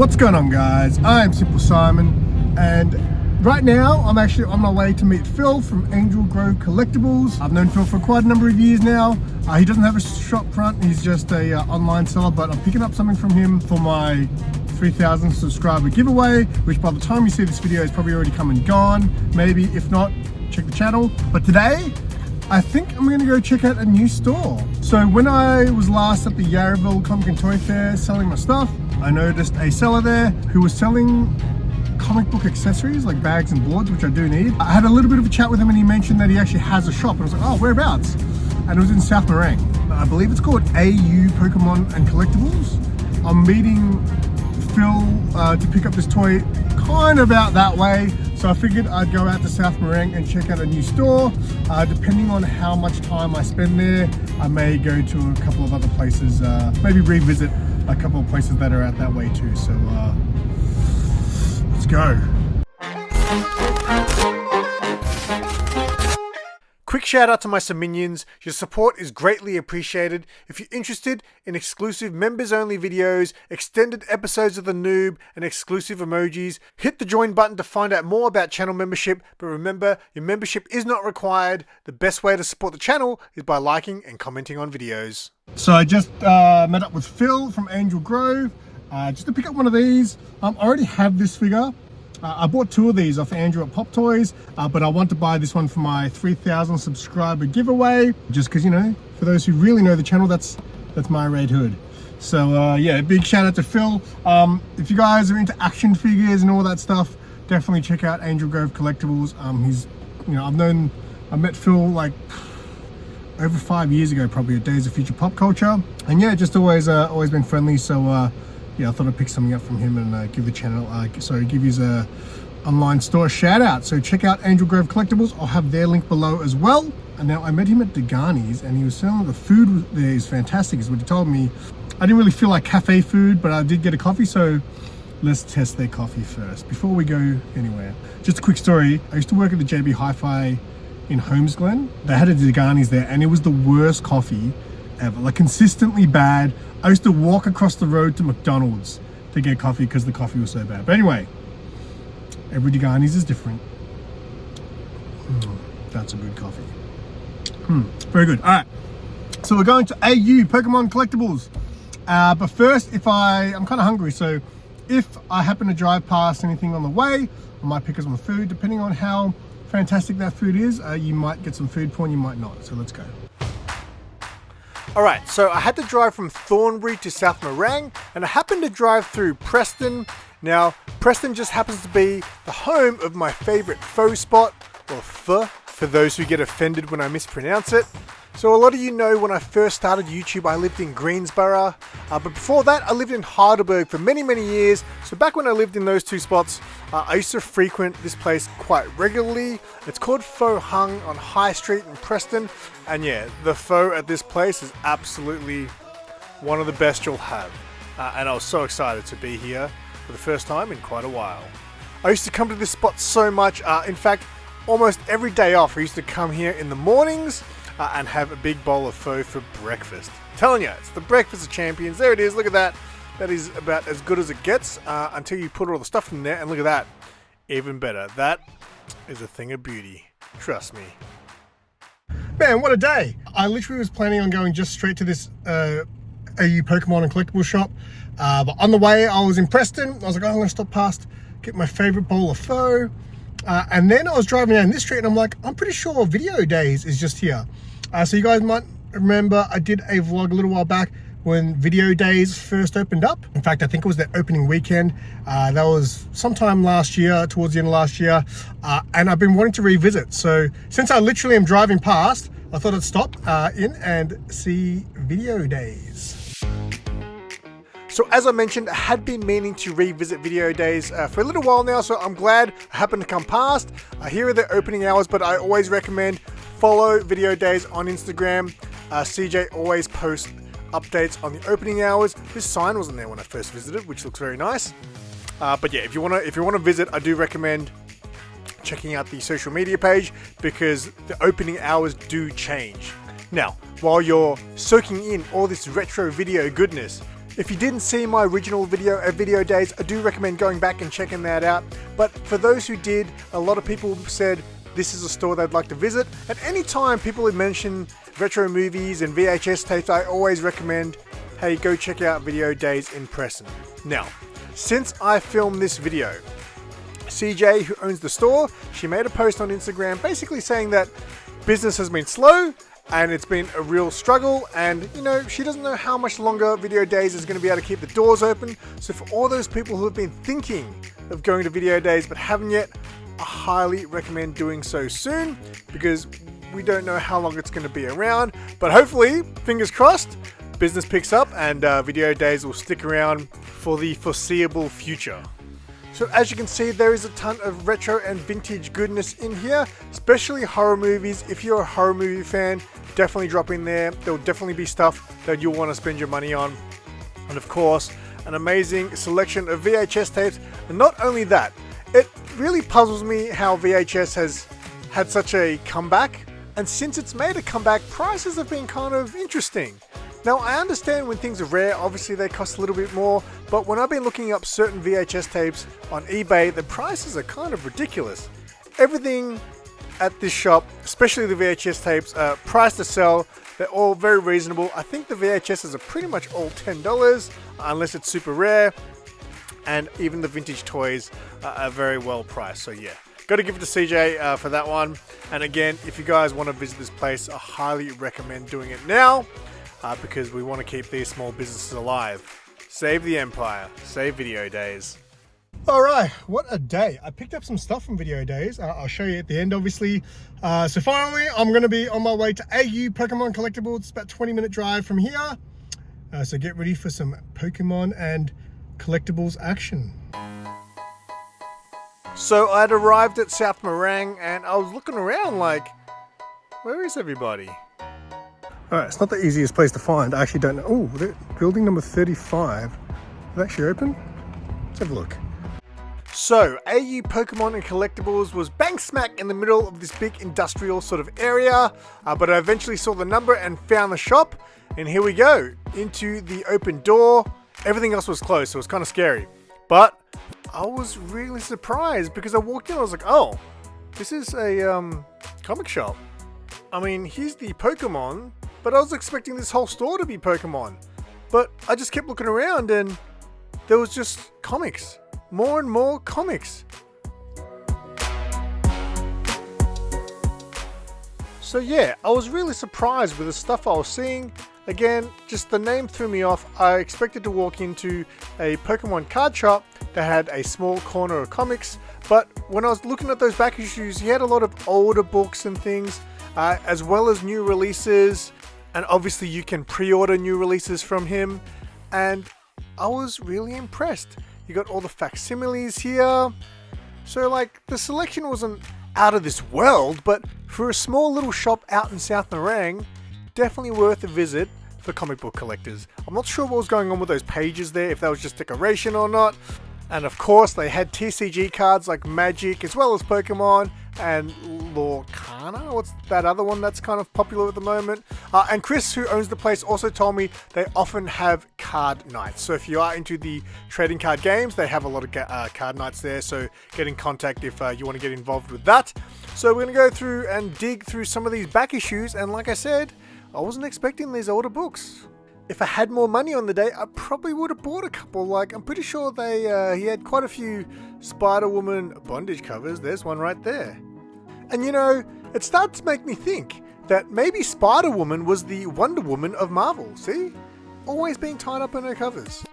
What's going on, guys? I'm SimpleSimon, and right now I'm actually on my way to meet Phil from Angel Grove Collectables. I've known Phil for quite a number of years now. He doesn't have a shop front, he's just a online seller, but I'm picking up something from him for my 3,000 subscriber giveaway, which by the time you see this video is probably already come and gone. Maybe, if not, check the channel. But today, I think I'm gonna go check out a new store. So when I was last at the Yarraville Comic and Toy Fair selling my stuff, I noticed a seller there who was selling comic book accessories like bags and boards, which I do need. I had a little bit of a chat with him and he mentioned that he actually has a shop. And I was like, oh, whereabouts? And it was in South Morang. I believe it's called Au Pokémon and Collectables. I'm meeting Phil to pick up this toy kind of out that way. So I figured I'd go out to South Morang and check out a new store. Depending on how much time I spend there, I may go to a couple of other places, maybe revisit a couple of places that are out that way too. So let's go. Quick shout out to my Siminions. Your support is greatly appreciated. If you're interested in exclusive members only videos, extended episodes of The Noob, and exclusive emojis, hit the join button to find out more about channel membership. But remember, your membership is not required. The best way to support the channel is by liking and commenting on videos. So I just met up with Phil from Angel Grove just to pick up one of these. I already have this figure. I bought two of these off Andrew at Pop Toys, but I want to buy this one for my 3,000 subscriber giveaway, just because, you know, for those who really know the channel, that's my red hood. So yeah, big shout out to Phil. If you guys are into action figures and all that stuff, definitely check out Angel Grove Collectables. He's, you know, I met Phil like over 5 years ago, probably at Days of Future Pop Culture, and yeah, just always been friendly. So yeah, I thought I'd pick something up from him and give the channel, give his online store a shout out. So check out Angel Grove Collectables. I'll have their link below as well. And now I met him at Degani's and he was saying the food there is fantastic, is what he told me. I didn't really feel like cafe food, but I did get a coffee. So let's test their coffee first before we go anywhere. Just a quick story. I used to work at the JB Hi-Fi in Holmesglen. They had a Degani's there and it was the worst coffee ever, like consistently bad. I used to walk across the road to McDonald's to get coffee because the coffee was so bad. But anyway, every Degani's is different. That's a good coffee. Very good. All right, so we're going to AU Pokemon Collectables. But first, I'm kind of hungry, so if I happen to drive past anything on the way, I might pick up some food. Depending on how fantastic that food is, you might get some food porn, you might not. So let's go. Alright, so I had to drive from Thornbury to South Morang, and I happened to drive through Preston. Now, Preston just happens to be the home of my favourite faux spot, or pho, for those who get offended when I mispronounce it. So a lot of you know when I first started YouTube I lived in Greensborough, but before that I lived in Heidelberg for many years. So back when I lived in those two spots, I used to frequent this place quite regularly. It's called Pho Hung on High Street in Preston, and yeah, the pho at this place is absolutely one of the best you'll have. And I was so excited to be here for the first time in quite a while. I used to come to this spot so much, in fact almost every day off I used to come here in the mornings and have a big bowl of pho for breakfast. I'm telling you, it's the breakfast of champions. There it is, look at that. That is about as good as it gets until you put all the stuff in there, and look at that, even better. That is a thing of beauty, trust me. Man, what a day. I literally was planning on going just straight to this AU Pokemon and Collectibles shop, but on the way I was in Preston. I was like, oh, I'm going to stop past, get my favourite bowl of pho, and then I was driving down this street and I'm like, I'm pretty sure Video Days is just here. So you guys might remember I did a vlog a little while back when Video Days first opened up. In fact, I think it was their opening weekend. That was sometime last year, towards the end of last year, and I've been wanting to revisit. So since I literally am driving past, I thought I'd stop in and see Video Days. So as I mentioned, I had been meaning to revisit Video Days for a little while now, so I'm glad I happened to come past. Here are the opening hours, but I always recommend follow Video Days on Instagram. CJ always posts updates on the opening hours. This sign wasn't there when I first visited, which looks very nice. But yeah, if you wanna visit, I do recommend checking out the social media page because the opening hours do change. Now, while you're soaking in all this retro video goodness, If you didn't see my original video days, I do recommend going back and checking that out. But for those who did, a lot of people said this is a store they'd like to visit. And anytime people have mentioned retro movies and VHS tapes, I always recommend, hey, go check out Video Days in Preston. Now, since I filmed this video, CJ, who owns the store, she made a post on Instagram basically saying that business has been slow and it's been a real struggle, and you know, she doesn't know how much longer Video Days is going to be able to keep the doors open. So for all those people who have been thinking of going to Video Days but haven't yet, I highly recommend doing so soon, because we don't know how long it's going to be around. But hopefully, fingers crossed, business picks up and Video Days will stick around for the foreseeable future. So as you can see, there is a ton of retro and vintage goodness in here, especially horror movies. If you're a horror movie fan, definitely drop in there. There'll definitely be stuff that you'll want to spend your money on. And of course, an amazing selection of VHS tapes. And not only that, it really puzzles me how VHS has had such a comeback. And since it's made a comeback, prices have been kind of interesting. Now, I understand when things are rare, obviously they cost a little bit more, but when I've been looking up certain VHS tapes on eBay, the prices are kind of ridiculous. Everything at this shop, especially the VHS tapes, are priced to sell. They're all very reasonable. I think the VHSs are pretty much all $10, unless it's super rare, and even the vintage toys are very well priced, so yeah. Got to give it to CJ for that one. And again, if you guys want to visit this place, I highly recommend doing it now. Because we want to keep these small businesses alive. Save the empire. Save Video Days. Alright, what a day. I picked up some stuff from Video Days. I'll show you at the end, obviously. So finally, I'm going to be on my way to Au Pokémon Collectables. It's about a 20-minute drive from here. So get ready for some Pokemon and collectibles action. So I'd arrived at South Morang and I was looking around like, where is everybody? Alright, it's not the easiest place to find. I actually don't know. Oh, building number 35. Is it actually open? Let's have a look. So, Au Pokémon and Collectables was bang smack in the middle of this big industrial sort of area. But I eventually saw the number and found the shop. And here we go. Into the open door. Everything else was closed, so it was kind of scary. But I was really surprised because I walked in and I was like, oh, this is a comic shop. I mean, here's the Pokemon. But I was expecting this whole store to be Pokemon. But I just kept looking around and there was just comics. More and more comics. So yeah, I was really surprised with the stuff I was seeing. Again, just the name threw me off. I expected to walk into a Pokemon card shop that had a small corner of comics. But when I was looking at those back issues, he had a lot of older books and things, as well as new releases. And obviously you can pre-order new releases from him. And I was really impressed. You got all the facsimiles here. So like, the selection wasn't out of this world, but for a small little shop out in South Morang, definitely worth a visit for comic book collectors. I'm not sure what was going on with those pages there, if that was just decoration or not. And of course, they had TCG cards like Magic, as well as Pokemon, and Lorcana. What's that other one that's kind of popular at the moment? And Chris, who owns the place, also told me they often have card nights. So if you are into the trading card games, they have a lot of card nights there. So get in contact if you want to get involved with that. So we're going to go through and dig through some of these back issues. And like I said, I wasn't expecting these older books. If I had more money on the day, I probably would have bought a couple. Like, I'm pretty sure he had quite a few Spider-Woman bondage covers. There's one right there. And you know, it started to make me think that maybe Spider-Woman was the Wonder Woman of Marvel. See? Always being tied up in her covers.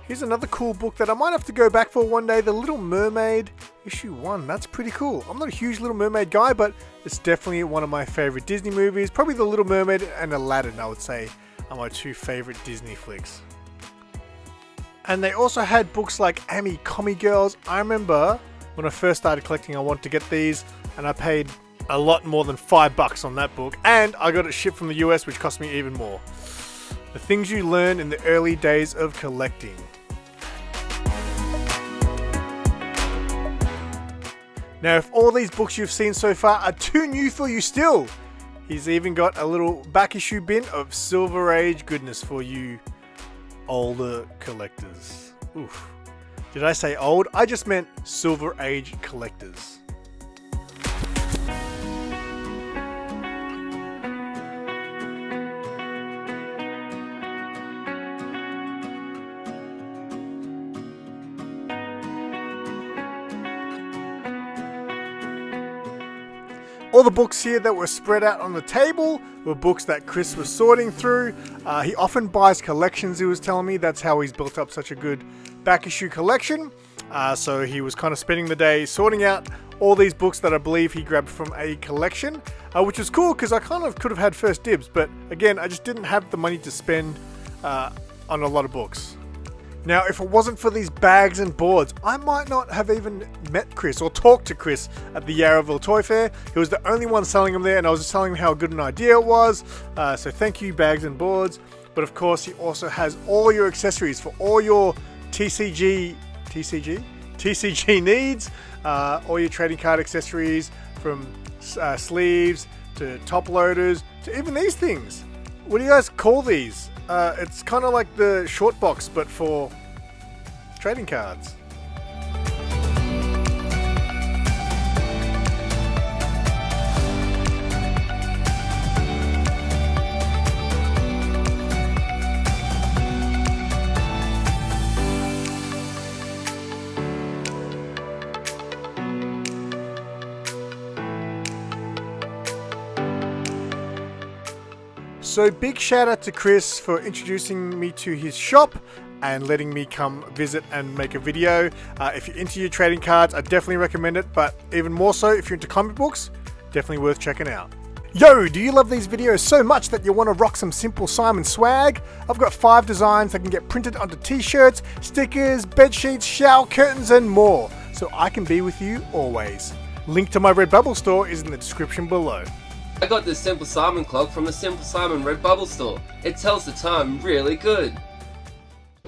Here's another cool book that I might have to go back for one day. The Little Mermaid, issue 1. That's pretty cool. I'm not a huge Little Mermaid guy, but it's definitely one of my favorite Disney movies. Probably The Little Mermaid and Aladdin, I would say, are my two favorite Disney flicks. And they also had books like Amy Commie Girls. I remember when I first started collecting, I wanted to get these, and I paid a lot more than $5 on that book. And I got it shipped from the US, which cost me even more. The things you learn in the early days of collecting. Now, if all these books you've seen so far are too new for you still, he's even got a little back issue bin of Silver Age goodness for you older collectors. Oof. Did I say old? I just meant Silver Age collectors. All the books here that were spread out on the table were books that Chris was sorting through. He often buys collections, he was telling me. That's how he's built up such a good back issue collection. So he was kind of spending the day sorting out all these books that I believe he grabbed from a collection, which was cool because I kind of could have had first dibs. But again, I just didn't have the money to spend on a lot of books. Now, if it wasn't for these bags and boards, I might not have even met Chris or talked to Chris at the Yarraville Toy Fair. He was the only one selling them there, and I was just telling him how good an idea it was. So thank you, bags and boards. But of course, he also has all your accessories for all your TCG needs, all your trading card accessories, from sleeves to top loaders to even these things. What do you guys call these? It's kind of like the short box, but for trading cards. So big shout out to Chris for introducing me to his shop and letting me come visit and make a video. If you're into your trading cards, I definitely recommend it, but even more so if you're into comic books, definitely worth checking out. Yo, do you love these videos so much that you want to rock some SimpleSimon swag? I've got 5 designs that can get printed onto t-shirts, stickers, bed sheets, shower curtains and more, so I can be with you always. Link to my Redbubble store is in the description below. I got this SimpleSimon clock from the SimpleSimon Redbubble store. It tells the time really good.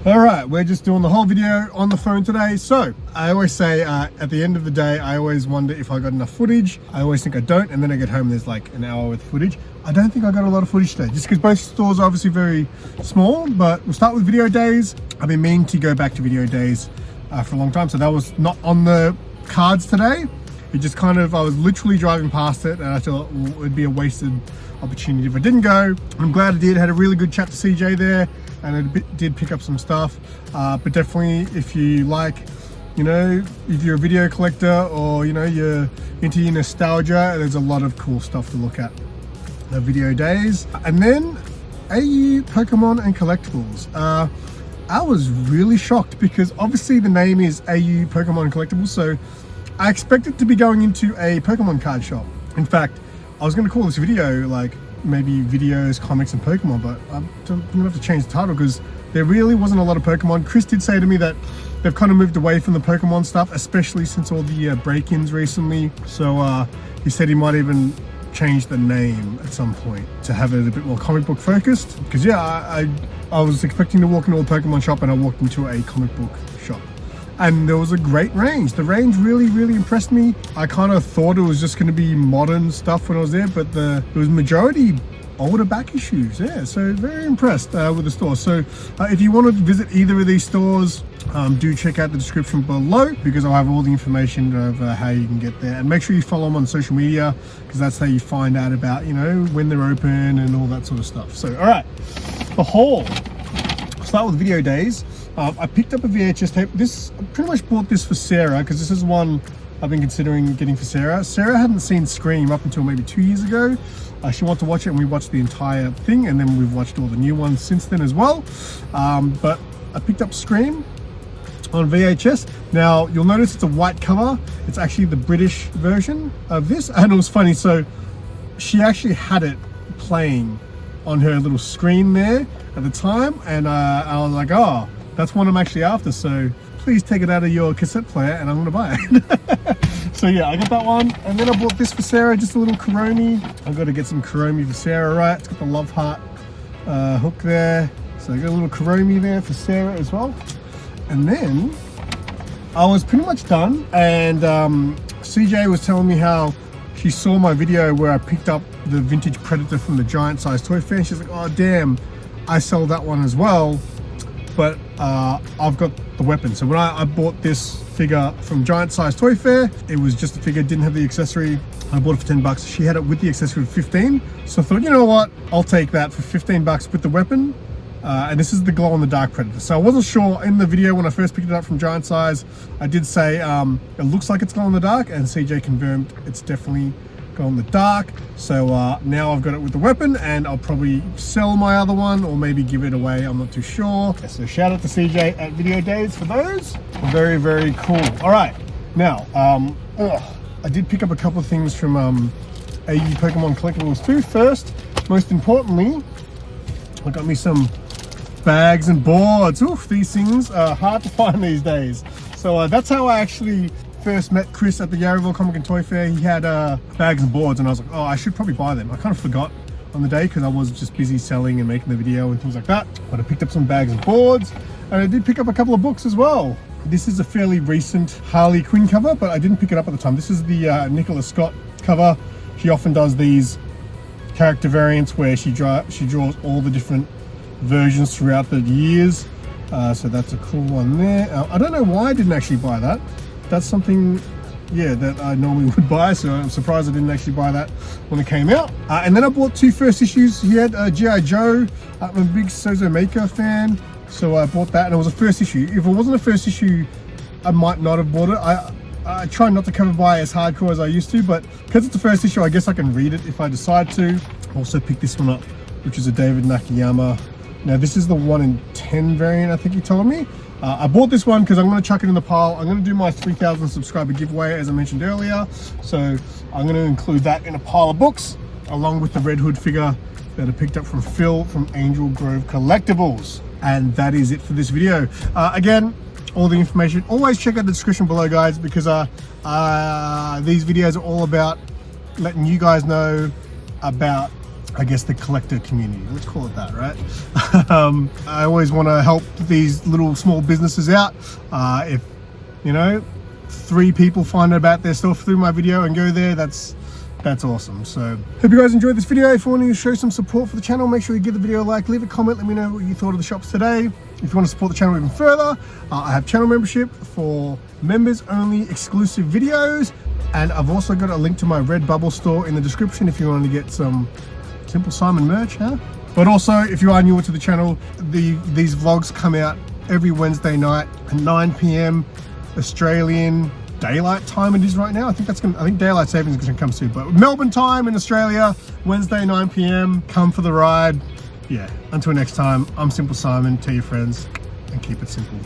Alright, we're just doing the whole video on the phone today. So, I always say at the end of the day, I always wonder if I got enough footage. I always think I don't, and then I get home and there's like an hour worth of footage. I don't think I got a lot of footage today, just because both stores are obviously very small, but we'll start with video days. I've been meaning to go back to video days for a long time, so that was not on the cards today. It just kind of, I was literally driving past it and I thought, well, it would be a wasted opportunity if I didn't go. I'm glad I did. Had a really good chat to CJ there, and I did pick up some stuff. But definitely, if you like, you know, if you're a video collector or, you know, you're into your nostalgia, there's a lot of cool stuff to look at. The video days. And then Au Pokémon and Collectibles. I was really shocked because obviously the name is Au Pokémon and Collectibles, so I expected to be going into a Pokemon card shop. In fact, I was going to call this video like maybe videos, comics and Pokemon, but I'm going to have to change the title because there really wasn't a lot of Pokemon. Chris did say to me that they've kind of moved away from the Pokemon stuff, especially since all the break-ins recently. So he said he might even change the name at some point to have it a bit more comic book focused. Because yeah, I was expecting to walk into a Pokemon shop and I walked into a comic book shop. And there was a great range. The range really, really impressed me. I kind of thought it was just going to be modern stuff when I was there, but it was majority older back issues. Yeah, so very impressed with the store. So if you want to visit either of these stores, do check out the description below because I'll have all the information of how you can get there. And make sure you follow them on social media because that's how you find out about, you know, when they're open and all that sort of stuff. So, all right, the haul. I'll start with video days. I picked up a VHS tape. I pretty much bought this for Sarah because this is one I've been considering getting for Sarah. Sarah hadn't seen Scream up until maybe 2 years ago. She wanted to watch it and we watched the entire thing, and then we've watched all the new ones since then as well. But I picked up Scream on VHS. Now you'll notice it's a white cover. It's actually the British version of this, and it was funny. So she actually had it playing on her little screen there at the time, and I was like, oh, that's one I'm actually after, so please take it out of your cassette player and I'm gonna buy it. So yeah, I got that one, and then I bought this for Sarah, just a little Kuromi. I've got to get some Kuromi for Sarah, right? It's got the love heart hook there. So I got a little Kuromi there for Sarah as well. And then I was pretty much done, and CJ was telling me how she saw my video where I picked up the vintage Predator from the Giant Size Toy Fair. She's like, oh damn, I sell that one as well, but I've got the weapon. So when I bought this figure from Giant Size Toy Fair, it was just a figure, didn't have the accessory. I bought it for 10 bucks. She had it with the accessory for 15. So I thought, you know what, I'll take that for 15 bucks with the weapon. And this is the glow-in-the-dark Predator. So I wasn't sure in the video when I first picked it up from Giant Size. I did say it looks like it's glow-in-the-dark, and CJ confirmed it's definitely glow-in-the-dark. So now I've got it with the weapon, and I'll probably sell my other one or maybe give it away. I'm not too sure. So shout out to CJ at Video Days for those. Very, very cool. All right, now I did pick up a couple of things from Au Pokémon Collectables too. First, most importantly, I got me some bags and boards. Oof, these things are hard to find these days. So that's how I actually first met Chris at the Yarraville Comic and Toy Fair. He had bags and boards, and I was like, oh, I should probably buy them. I kind of forgot on the day because I was just busy selling and making the video and things like that. But I picked up some bags and boards, and I did pick up a couple of books as well. This is a fairly recent Harley Quinn cover, but I didn't pick it up at the time. This is the Nicola Scott cover. She often does these character variants where she draws all the different versions throughout the years. So that's a cool one there. I don't know why I didn't actually buy that. That's something, yeah, that I normally would buy, so I'm surprised I didn't actually buy that when it came out. And then I bought 2 first issues. He had G.I. Joe. I'm a big Sozo Maker fan, so I bought that, and it was a first issue. If it wasn't a first issue, I might not have bought it. I try not to cover buy as hardcore as I used to, but because it's the first issue, I guess I can read it if I decide to. Also picked this one up, which is a David Nakayama. Now this is the 1 in 10 variant, I think he told me. I bought this one because I'm going to chuck it in the pile. I'm going to do my 3,000 subscriber giveaway, as I mentioned earlier. So I'm going to include that in a pile of books, along with the Red Hood figure that I picked up from Phil from Angel Grove Collectables. And that is it for this video. Again, all the information, always check out the description below, guys, because these videos are all about letting you guys know about, I guess, the collector community. Let's call it that, right? I always want to help these little small businesses out. If, you know, 3 people find out about their stuff through my video and go there, that's awesome. So hope you guys enjoyed this video. If you want to show some support for the channel, make sure you give the video a like, leave a comment, let me know what you thought of the shops today. If you want to support the channel even further, I have channel membership for members only exclusive videos, and I've also got a link to my Redbubble store in the description if you want to get some SimpleSimon merch, huh? But also, if you are newer to the channel, these vlogs come out every Wednesday night at 9 p.m. Australian daylight time. It is right now. I think daylight savings is gonna come soon, but Melbourne time in Australia, Wednesday 9 p.m. Come for the ride. Yeah. Until next time, I'm SimpleSimon. Tell your friends and keep it simple.